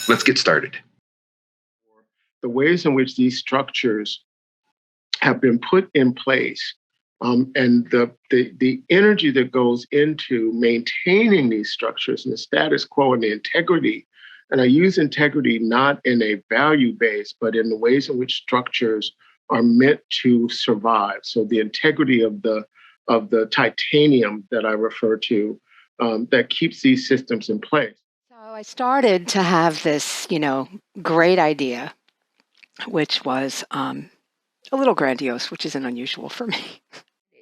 Let's get started. The ways in which these structures have been put in place, and the energy that goes into maintaining these structures and the status quo and the integrity. And I use integrity not in a value base, but in the ways in which structures are meant to survive. So the integrity of the titanium that I refer to, that keeps these systems in place. So I started to have this, great idea, which was a little grandiose, which isn't unusual for me.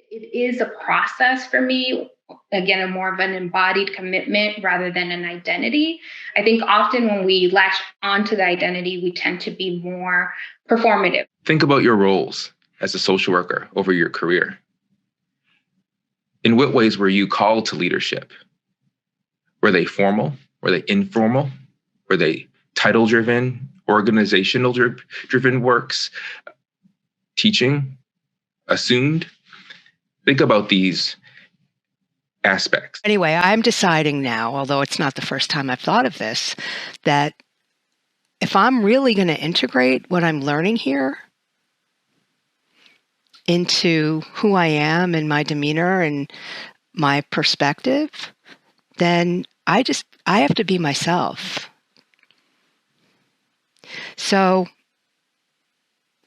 It is a process for me, again, a more of an embodied commitment rather than an identity. I think often when we latch onto the identity, we tend to be more performative. Think about your roles as a social worker over your career. In what ways were you called to leadership? Were they formal? Were they informal? Were they title-driven, organizational-driven works? Teaching? Assumed? Think about these aspects. Anyway, I'm deciding now, although it's not the first time I've thought of this, that if I'm really going to integrate what I'm learning here into who I am and my demeanor and my perspective, then I have to be myself. So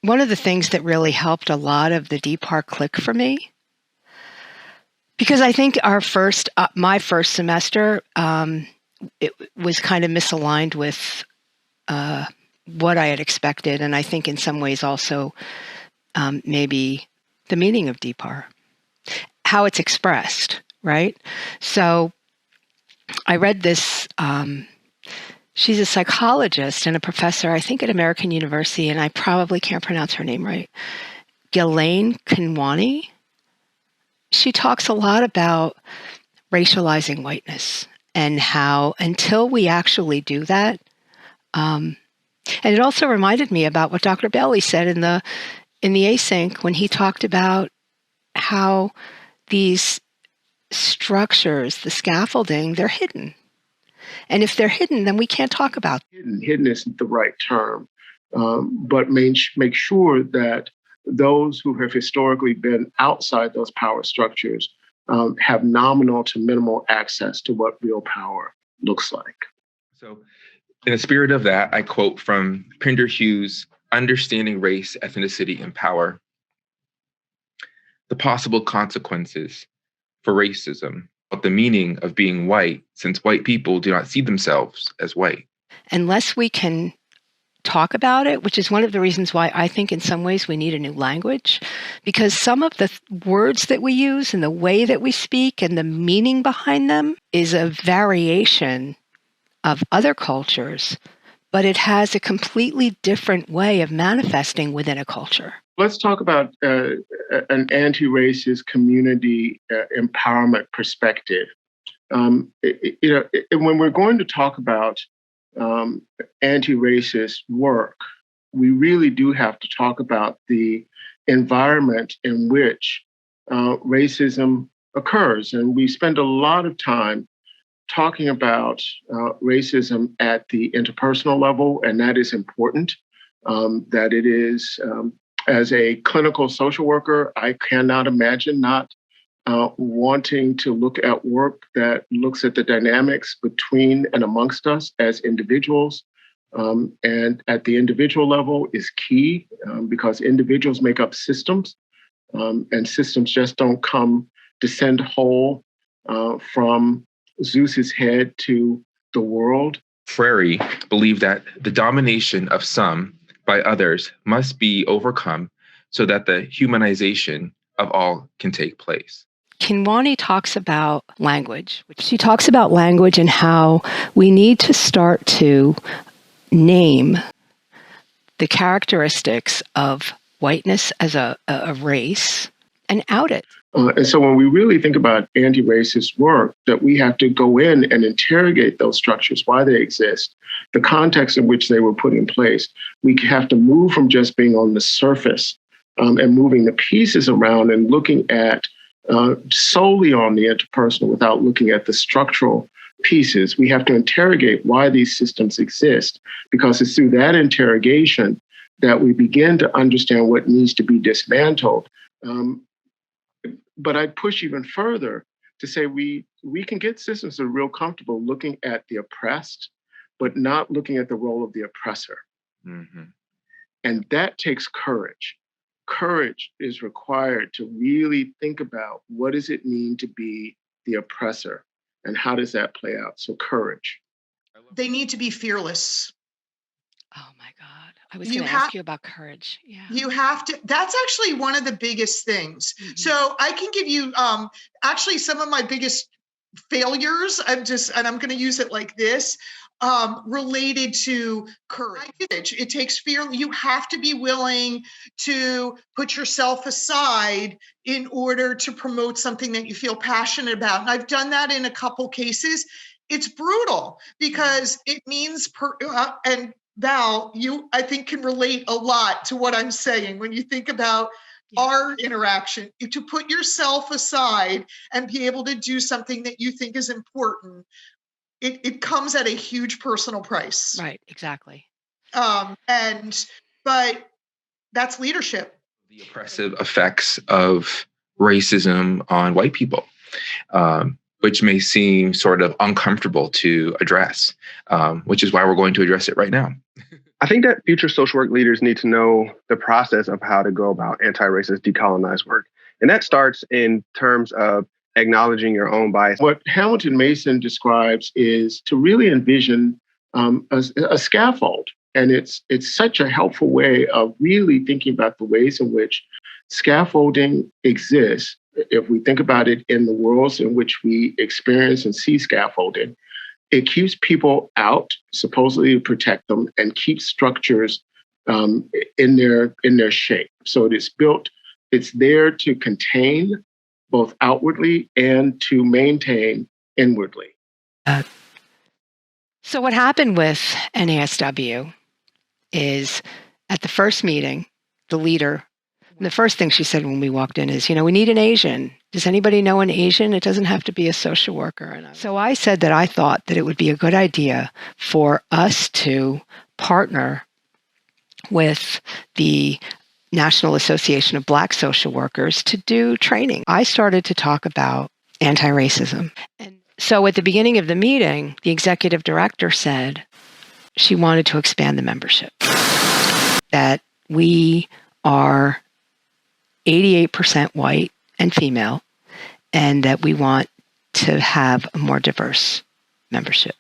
one of the things that really helped a lot of the DPAR click for me, because I think my first semester, it was kind of misaligned with what I had expected, and I think in some ways also maybe the meaning of DPAR, how it's expressed, right? So I read this. She's a psychologist and a professor, I think, at American University, and I probably can't pronounce her name right. Ghislaine Kinwani. She talks a lot about racializing whiteness and how until we actually do that, and it also reminded me about what Dr. Bailey said in the async when he talked about how these structures, the scaffolding, they're hidden. And if they're hidden, then we can't talk about them. Hidden isn't the right term, but make sure that those who have historically been outside those power structures have nominal to minimal access to what real power looks like. So in the spirit of that, I quote from Pender Hughes' Understanding Race, Ethnicity, and Power: the possible consequences for racism, but the meaning of being white, since white people do not see themselves as white. Unless we can talk about it, which is one of the reasons why I think in some ways we need a new language, because some of the words that we use and the way that we speak and the meaning behind them is a variation of other cultures, but it has a completely different way of manifesting within a culture. Let's talk about an anti-racist community empowerment perspective. When we're going to talk about anti-racist work, we really do have to talk about the environment in which racism occurs. And we spend a lot of time talking about racism at the interpersonal level, and that is important. That it is, as a clinical social worker, I cannot imagine not wanting to look at work that looks at the dynamics between and amongst us as individuals. And at the individual level is key because individuals make up systems, and systems just don't descend whole from Zeus's head to the world. Freire believed that the domination of some by others must be overcome so that the humanization of all can take place. Kinwani talks about language. She talks about language and how we need to start to name the characteristics of whiteness as a race and out it. And so when we really think about anti-racist work, that we have to go in and interrogate those structures, why they exist, the context in which they were put in place. We have to move from just being on the surface and moving the pieces around and looking at solely on the interpersonal without looking at the structural pieces. We have to interrogate why these systems exist, because it's through that interrogation that we begin to understand what needs to be dismantled. But I'd push even further to say we can get systems that are real comfortable looking at the oppressed, but not looking at the role of the oppressor. Mm-hmm. And that takes courage. Courage is required to really think about what does it mean to be the oppressor and how does that play out? So courage. They need to be fearless. Oh my God. I was going to ask you about courage. Yeah. You have to, that's actually one of the biggest things. Mm-hmm. So I can give you actually some of my biggest failures. And I'm going to use it like this, related to courage. It takes fear. You have to be willing to put yourself aside in order to promote something that you feel passionate about. And I've done that in a couple cases. It's brutal because it means, and Val, you, I think, can relate a lot to what I'm saying when you think about our interaction, to put yourself aside and be able to do something that you think is important. It comes at a huge personal price. Right, exactly. But that's leadership. The oppressive effects of racism on white people, which may seem sort of uncomfortable to address, which is why we're going to address it right now. I think that future social work leaders need to know the process of how to go about anti-racist decolonized work. And that starts in terms of acknowledging your own bias. What Hamilton Mason describes is to really envision a scaffold. And it's such a helpful way of really thinking about the ways in which scaffolding exists. If we think about it in the worlds in which we experience and see scaffolding, it keeps people out, supposedly to protect them, and keeps structures in their shape. So it is built, it's there to contain both outwardly and to maintain inwardly. So what happened with NASW is at the first meeting, the leader, the first thing she said when we walked in is, we need an Asian. Does anybody know an Asian? It doesn't have to be a social worker. And so I said that I thought that it would be a good idea for us to partner with the National Association of Black Social Workers to do training. I started to talk about anti-racism. And so at the beginning of the meeting, the executive director said she wanted to expand the membership, that we are 88% white and female, and that we want to have a more diverse membership.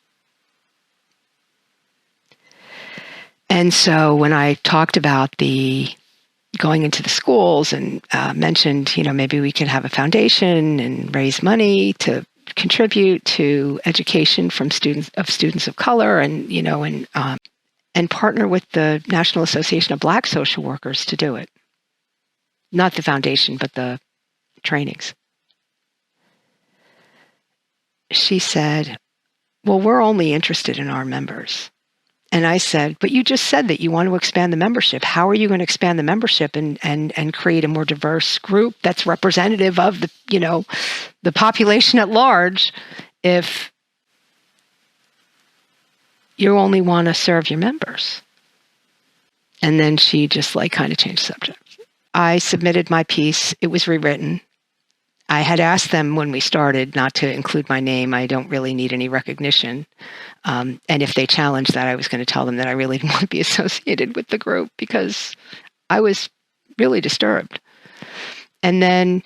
And so when I talked about going into the schools and mentioned, maybe we could have a foundation and raise money to contribute to education from students of color, and and partner with the National Association of Black Social Workers to do it. Not the foundation, but the trainings. She said, well, we're only interested in our members. And I said, but you just said that you want to expand the membership. How are you going to expand the membership and create a more diverse group that's representative of the population at large if you only want to serve your members? And then she just kind of changed the subject. I submitted my piece. It was rewritten. I had asked them when we started not to include my name. I don't really need any recognition. And if they challenged that, I was going to tell them that I really didn't want to be associated with the group because I was really disturbed. And then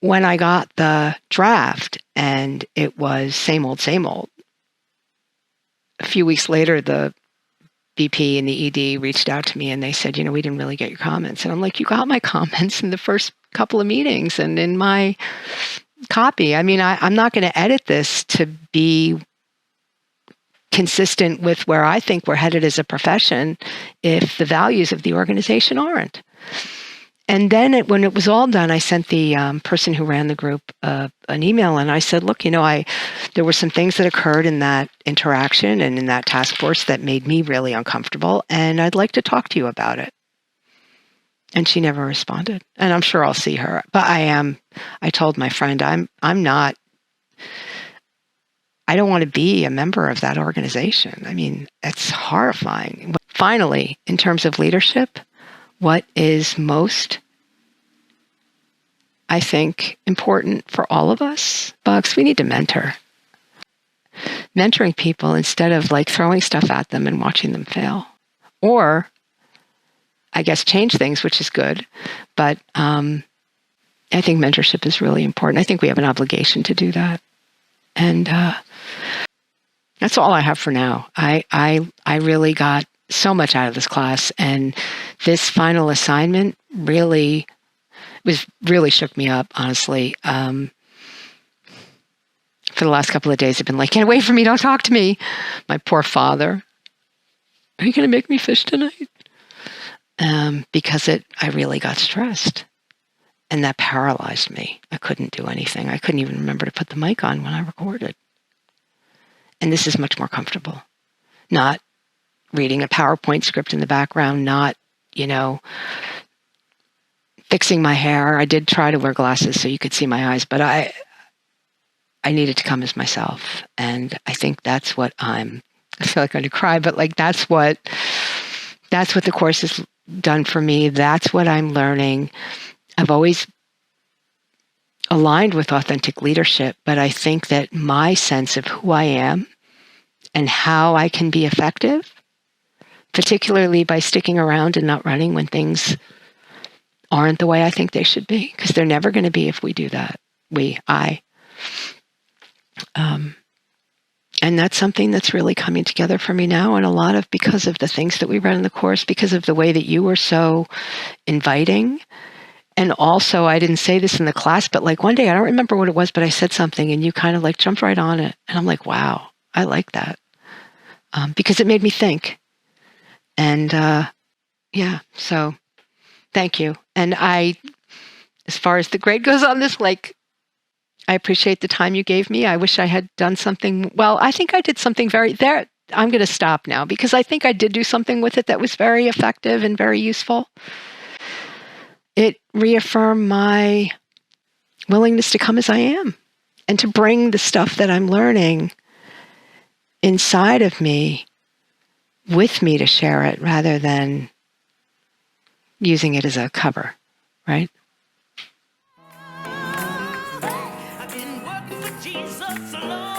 when I got the draft and it was same old, a few weeks later, the BP and the ED reached out to me and they said, we didn't really get your comments. And I'm like, you got my comments in the first couple of meetings and in my copy. I mean, I'm not going to edit this to be consistent with where I think we're headed as a profession if the values of the organization aren't. And then when it was all done, I sent the person who ran the group an email, and I said, look, there were some things that occurred in that interaction and in that task force that made me really uncomfortable, and I'd like to talk to you about it. And she never responded. And I'm sure I'll see her. But I told my friend, I'm not I don't want to be a member of that organization. I mean, it's horrifying. Finally, in terms of leadership, what is most, I think, important for all of us, Bugs, we need to mentor. Mentoring people instead of like throwing stuff at them and watching them fail. Or, I guess, change things, which is good. But I think mentorship is really important. I think we have an obligation to do that. And that's all I have for now. I really got so much out of this class, and this final assignment really shook me up, honestly. For the last couple of days, I've been like, "Get away from me! Don't talk to me!" My poor father. Are you going to make me fish tonight? Because I really got stressed, and that paralyzed me. I couldn't do anything. I couldn't even remember to put the mic on when I recorded. And this is much more comfortable. Not reading a PowerPoint script in the background, not, fixing my hair. I did try to wear glasses so you could see my eyes, but I needed to come as myself. And I think that's what I feel like I'm going to cry, but like that's what the course has done for me. That's what I'm learning. I've always aligned with authentic leadership, but I think that my sense of who I am and how I can be effective, particularly by sticking around and not running when things aren't the way I think they should be, because they're never going to be if we do that. And that's something that's really coming together for me now, and a lot of because of the things that we read in the course, because of the way that you were so inviting. And also, I didn't say this in the class, but like one day, I don't remember what it was, but I said something and you kind of like jumped right on it. And I'm like, wow, I like that. Because it made me think. And so thank you. And as far as the grade goes on this, like, I appreciate the time you gave me. I wish I had done something. Well, I think I did something I'm going to stop now because I think I did do something with it that was very effective and very useful. It reaffirmed my willingness to come as I am and to bring the stuff that I'm learning inside of me with me to share it rather than using it as a cover, right? I've been working for Jesus alone.